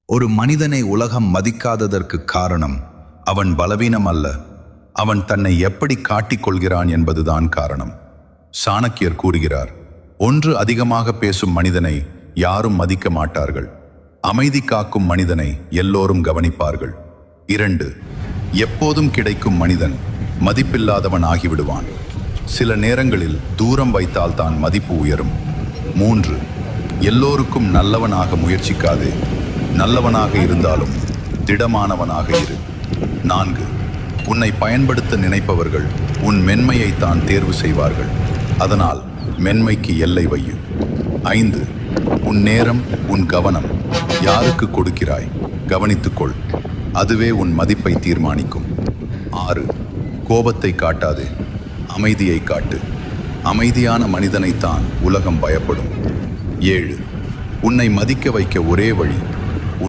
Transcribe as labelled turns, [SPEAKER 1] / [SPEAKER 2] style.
[SPEAKER 1] ஒரு மனிதனை உலகம் மதிக்காததற்கு காரணம் அவன் பலவீனம் அல்ல, அவன் தன்னை எப்படி காட்டிக்கொள்கிறான் என்பதுதான் காரணம். சாணக்கியர் கூறுகிறார், ஒன்று, அதிகமாக பேசும் மனிதனை யாரும் மதிக்க மாட்டார்கள். அமைதி காக்கும் மனிதனை எல்லோரும் கவனிப்பார்கள். 2, எப்போதும் கிடைக்கும் மனிதன் மதிப்பில்லாதவன் ஆகிவிடுவான். சில நேரங்களில் தூரம் வைத்தால் தான் மதிப்பு உயரும். 3, எல்லோருக்கும் நல்லவனாக முயற்சிக்காதே, நல்லவனாக இருந்தாலும் திடமானவனாக இரு. 4, உன்னை பயன்படுத்த நினைப்பவர்கள் உன் மென்மையைத்தான் தேர்வு செய்வார்கள், அதனால் மென்மைக்கு எல்லை வையும். 5, உன் நேரம், உன் கவனம் யாருக்கு கொடுக்கிறாய் கவனித்துக்கொள், அதுவே உன் மதிப்பை தீர்மானிக்கும். 6, கோபத்தை காட்டாதே, அமைதியை காட்டு, அமைதியான மனிதனைத்தான் உலகம் பயப்படும். 7, உன்னை மதிக்க வைக்க ஒரே வழி